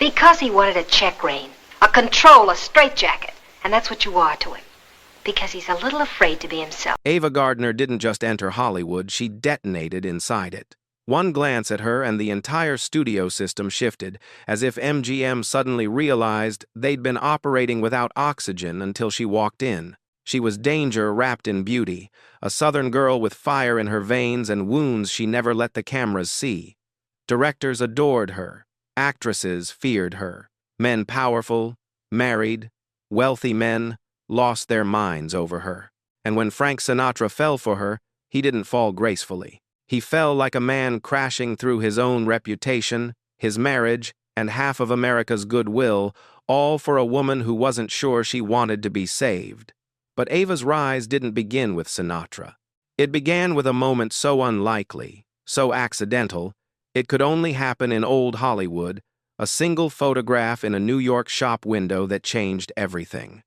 Because he wanted a check rein, a control, a straitjacket. And that's what you are to him. Because he's a little afraid to be himself. Ava Gardner didn't just enter Hollywood, she detonated inside it. One glance at her and the entire studio system shifted, as if MGM suddenly realized they'd been operating without oxygen until she walked in. She was danger wrapped in beauty, a Southern girl with fire in her veins and wounds she never let the cameras see. Directors adored her. Actresses feared her. Men powerful, married, wealthy men lost their minds over her. And when Frank Sinatra fell for her, he didn't fall gracefully. He fell like a man crashing through his own reputation, his marriage, and half of America's goodwill, all for a woman who wasn't sure she wanted to be saved. But Ava's rise didn't begin with Sinatra. It began with a moment so unlikely, so accidental, it could only happen in old Hollywood, a single photograph in a New York shop window that changed everything.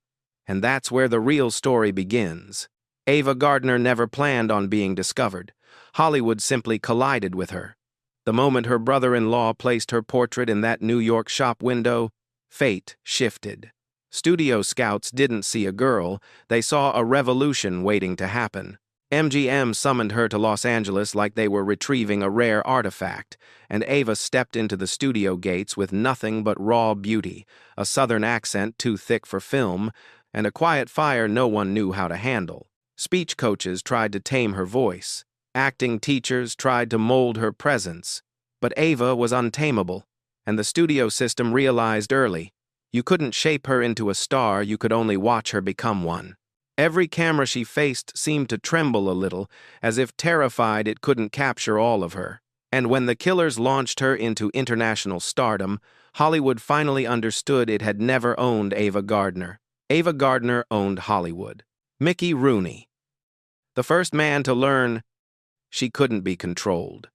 And that's where the real story begins. Ava Gardner never planned on being discovered. Hollywood simply collided with her. The moment her brother-in-law placed her portrait in that New York shop window, fate shifted. Studio scouts didn't see a girl, they saw a revolution waiting to happen. MGM summoned her to Los Angeles like they were retrieving a rare artifact, and Ava stepped into the studio gates with nothing but raw beauty, a Southern accent too thick for film, and a quiet fire no one knew how to handle. Speech coaches tried to tame her voice. Acting teachers tried to mold her presence. But Ava was untamable, and the studio system realized early, you couldn't shape her into a star, you could only watch her become one. Every camera she faced seemed to tremble a little, as if terrified it couldn't capture all of her. And when the killers launched her into international stardom, Hollywood finally understood it had never owned Ava Gardner. Ava Gardner owned Hollywood. Mickey Rooney, the first man to learn she couldn't be controlled.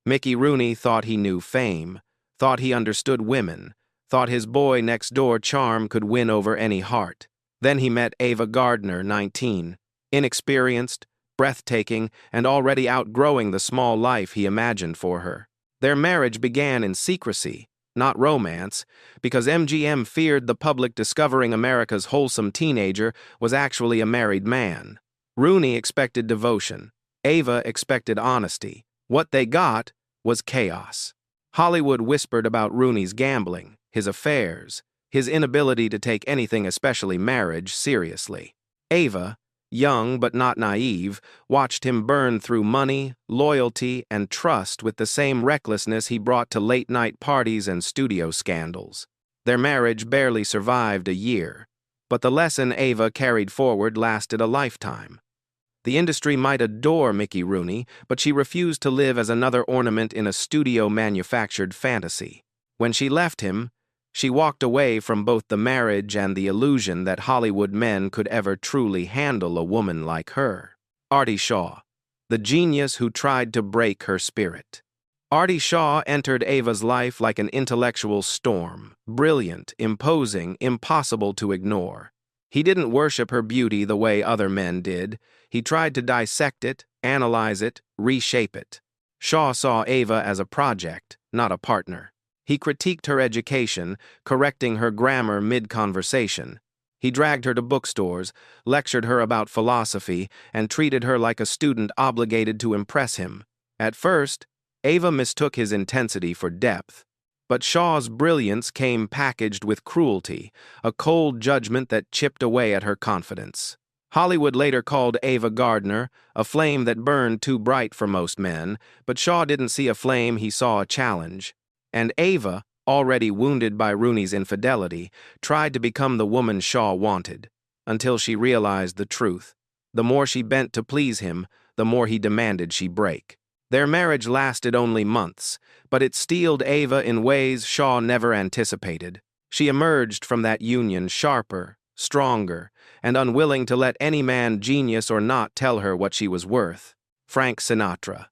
Mickey Rooney thought he knew fame, thought he understood women, thought his boy next door charm could win over any heart. Then he met Ava Gardner, 19, inexperienced, breathtaking, and already outgrowing the small life he imagined for her. Their marriage began in secrecy, not romance, because MGM feared the public discovering America's wholesome teenager was actually a married man. Rooney expected devotion. Ava expected honesty. What they got was chaos. Hollywood whispered about Rooney's gambling, his affairs, his inability to take anything, especially marriage, seriously. Ava, young but not naive, watched him burn through money, loyalty, and trust with the same recklessness he brought to late-night parties and studio scandals. Their marriage barely survived a year, but the lesson Ava carried forward lasted a lifetime. The industry might adore Mickey Rooney, but she refused to live as another ornament in a studio-manufactured fantasy. When she left him, she walked away from both the marriage and the illusion that Hollywood men could ever truly handle a woman like her. Artie Shaw, the genius who tried to break her spirit. Artie Shaw entered Ava's life like an intellectual storm, brilliant, imposing, impossible to ignore. He didn't worship her beauty the way other men did. He tried to dissect it, analyze it, reshape it. Shaw saw Ava as a project, not a partner. He critiqued her education, correcting her grammar mid-conversation. He dragged her to bookstores, lectured her about philosophy, and treated her like a student obligated to impress him. At first, Ava mistook his intensity for depth. But Shaw's brilliance came packaged with cruelty, a cold judgment that chipped away at her confidence. Hollywood later called Ava Gardner a flame that burned too bright for most men, but Shaw didn't see a flame, he saw a challenge. And Ava, already wounded by Rooney's infidelity, tried to become the woman Shaw wanted, until she realized the truth. The more she bent to please him, the more he demanded she break. Their marriage lasted only months, but it steeled Ava in ways Shaw never anticipated. She emerged from that union sharper, stronger, and unwilling to let any man, genius or not, tell her what she was worth. Frank Sinatra,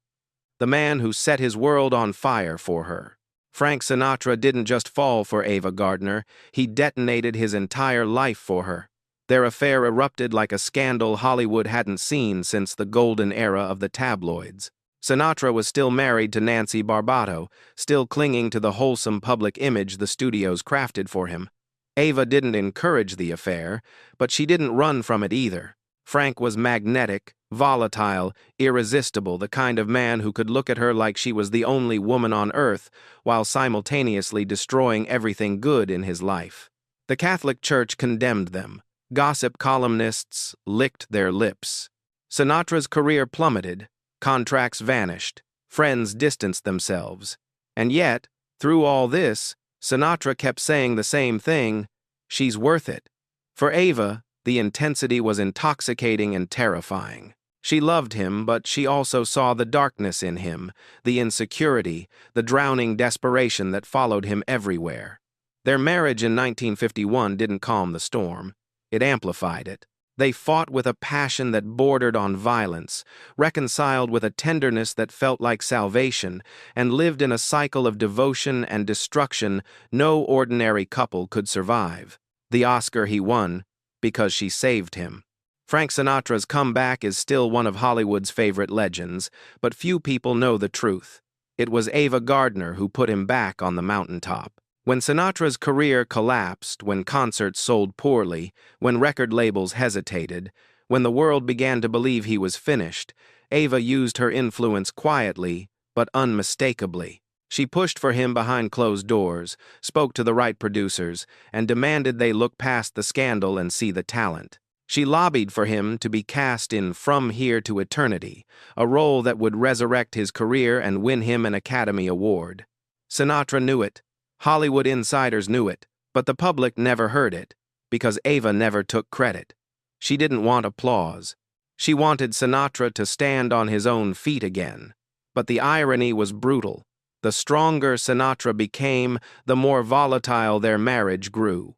the man who set his world on fire for her. Frank Sinatra didn't just fall for Ava Gardner, he detonated his entire life for her. Their affair erupted like a scandal Hollywood hadn't seen since the golden era of the tabloids. Sinatra was still married to Nancy Barbato, still clinging to the wholesome public image the studios crafted for him. Ava didn't encourage the affair, but she didn't run from it either. Frank was magnetic, volatile, irresistible, the kind of man who could look at her like she was the only woman on earth, while simultaneously destroying everything good in his life. The Catholic Church condemned them. Gossip columnists licked their lips. Sinatra's career plummeted. Contracts vanished. Friends distanced themselves. And yet, through all this, Sinatra kept saying the same thing: she's worth it. For Ava, the intensity was intoxicating and terrifying. She loved him, but she also saw the darkness in him, the insecurity, the drowning desperation that followed him everywhere. Their marriage in 1951 didn't calm the storm. It amplified it. They fought with a passion that bordered on violence, reconciled with a tenderness that felt like salvation, and lived in a cycle of devotion and destruction no ordinary couple could survive. The Oscar he won because she saved him. Frank Sinatra's comeback is still one of Hollywood's favorite legends, but few people know the truth. It was Ava Gardner who put him back on the mountaintop. When Sinatra's career collapsed, when concerts sold poorly, when record labels hesitated, when the world began to believe he was finished, Ava used her influence quietly, but unmistakably. She pushed for him behind closed doors, spoke to the right producers, and demanded they look past the scandal and see the talent. She lobbied for him to be cast in From Here to Eternity, a role that would resurrect his career and win him an Academy Award. Sinatra knew it. Hollywood insiders knew it, but the public never heard it, because Ava never took credit. She didn't want applause. She wanted Sinatra to stand on his own feet again. But the irony was brutal. The stronger Sinatra became, the more volatile their marriage grew.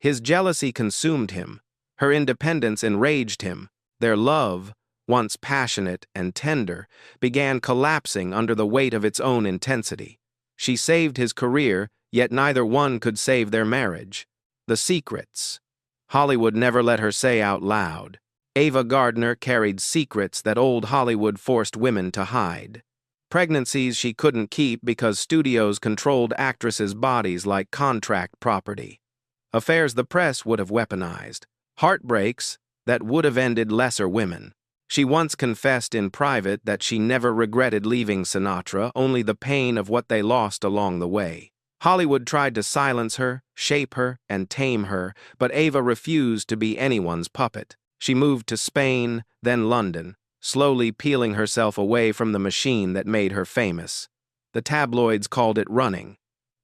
His jealousy consumed him. Her independence enraged him. Their love, once passionate and tender, began collapsing under the weight of its own intensity. She saved his career, yet neither one could save their marriage. The secrets. Hollywood never let her say out loud. Ava Gardner carried secrets that old Hollywood forced women to hide. Pregnancies she couldn't keep because studios controlled actresses' bodies like contract property. Affairs the press would have weaponized. Heartbreaks that would have ended lesser women. She once confessed in private that she never regretted leaving Sinatra, only the pain of what they lost along the way. Hollywood tried to silence her, shape her, and tame her, but Ava refused to be anyone's puppet. She moved to Spain, then London, slowly peeling herself away from the machine that made her famous. The tabloids called it running.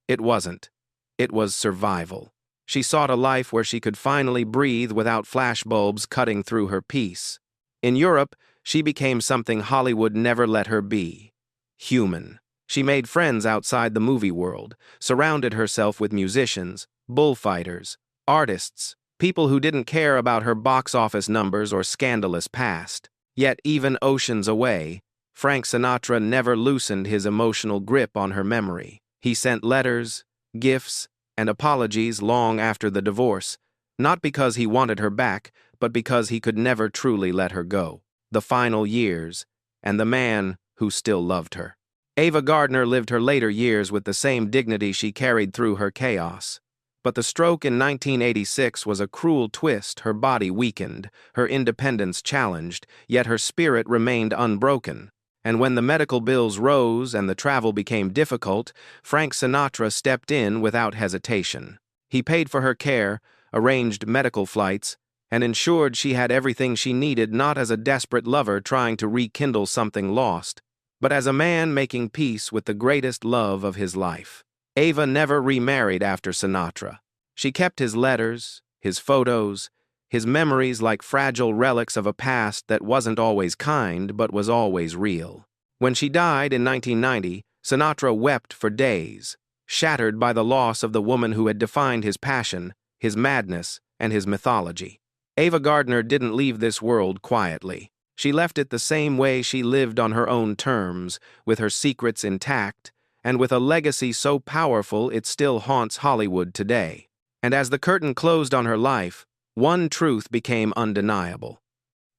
It wasn't. It was survival. She sought a life where she could finally breathe without flashbulbs cutting through her peace. In Europe, she became something Hollywood never let her be: human. She made friends outside the movie world, surrounded herself with musicians, bullfighters, artists, people who didn't care about her box office numbers or scandalous past. Yet even oceans away, Frank Sinatra never loosened his emotional grip on her memory. He sent letters, gifts, and apologies long after the divorce, not because he wanted her back, but because he could never truly let her go. The final years, and the man who still loved her. Ava Gardner lived her later years with the same dignity she carried through her chaos. But the stroke in 1986 was a cruel twist. Her body weakened, her independence challenged, yet her spirit remained unbroken. And when the medical bills rose and the travel became difficult, Frank Sinatra stepped in without hesitation. He paid for her care, arranged medical flights, and ensured she had everything she needed, not as a desperate lover trying to rekindle something lost, but as a man making peace with the greatest love of his life. Ava never remarried after Sinatra. She kept his letters, his photos, his memories like fragile relics of a past that wasn't always kind but was always real. When she died in 1990, Sinatra wept for days, shattered by the loss of the woman who had defined his passion, his madness, and his mythology. Ava Gardner didn't leave this world quietly. She left it the same way she lived, on her own terms, with her secrets intact, and with a legacy so powerful it still haunts Hollywood today. And as the curtain closed on her life, one truth became undeniable.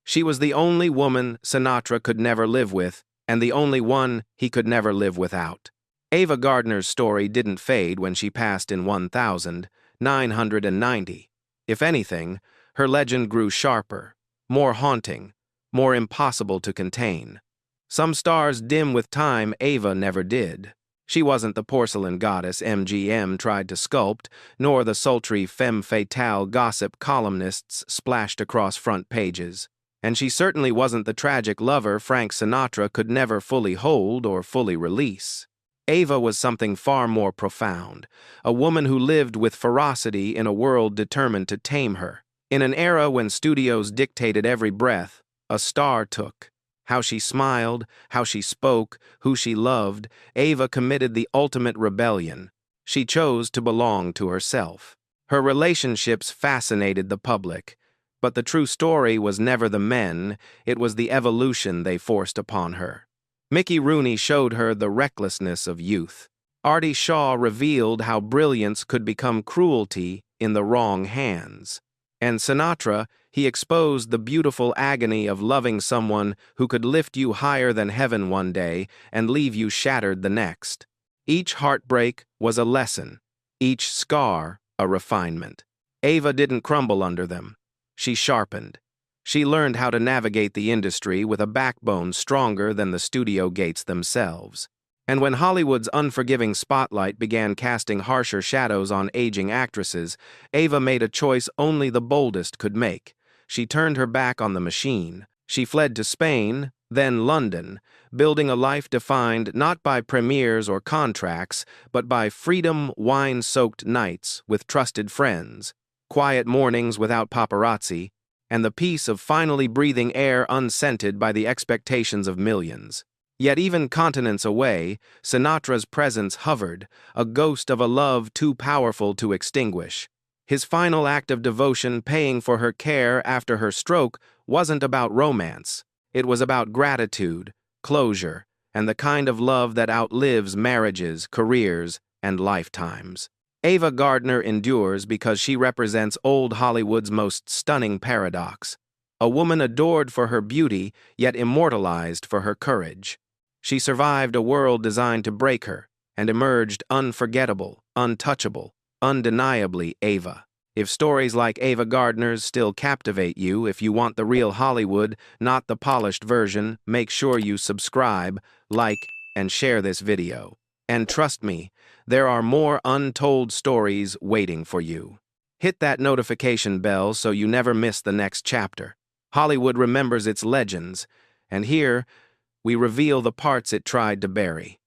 She was the only woman Sinatra could never live with, and the only one he could never live without. Ava Gardner's story didn't fade when she passed in 1990. If anything, her legend grew sharper, more haunting, more impossible to contain. Some stars dim with time, Ava never did. She wasn't the porcelain goddess MGM tried to sculpt, nor the sultry femme fatale gossip columnists splashed across front pages. And she certainly wasn't the tragic lover Frank Sinatra could never fully hold or fully release. Ava was something far more profound, a woman who lived with ferocity in a world determined to tame her. In an era when studios dictated every breath, a star took. How she smiled, how she spoke, who she loved, Ava committed the ultimate rebellion. She chose to belong to herself. Her relationships fascinated the public, but the true story was never the men, it was the evolution they forced upon her. Mickey Rooney showed her the recklessness of youth. Artie Shaw revealed how brilliance could become cruelty in the wrong hands. And Sinatra, he exposed the beautiful agony of loving someone who could lift you higher than heaven one day and leave you shattered the next. Each heartbreak was a lesson, each scar a refinement. Ava didn't crumble under them. She sharpened. She learned how to navigate the industry with a backbone stronger than the studio gates themselves. And when Hollywood's unforgiving spotlight began casting harsher shadows on aging actresses, Ava made a choice only the boldest could make. She turned her back on the machine. She fled to Spain, then London, building a life defined not by premieres or contracts, but by freedom, wine-soaked nights with trusted friends, quiet mornings without paparazzi, and the peace of finally breathing air unscented by the expectations of millions. Yet even continents away, Sinatra's presence hovered, a ghost of a love too powerful to extinguish. His final act of devotion paying for her care after her stroke wasn't about romance. It was about gratitude, closure, and the kind of love that outlives marriages, careers, and lifetimes. Ava Gardner endures because she represents old Hollywood's most stunning paradox. A woman adored for her beauty, yet immortalized for her courage. She survived a world designed to break her, and emerged unforgettable, untouchable, undeniably Ava. If stories like Ava Gardner's still captivate you, if you want the real Hollywood, not the polished version, make sure you subscribe, like, and share this video. And trust me, there are more untold stories waiting for you. Hit that notification bell so you never miss the next chapter. Hollywood remembers its legends, and here, we reveal the parts it tried to bury.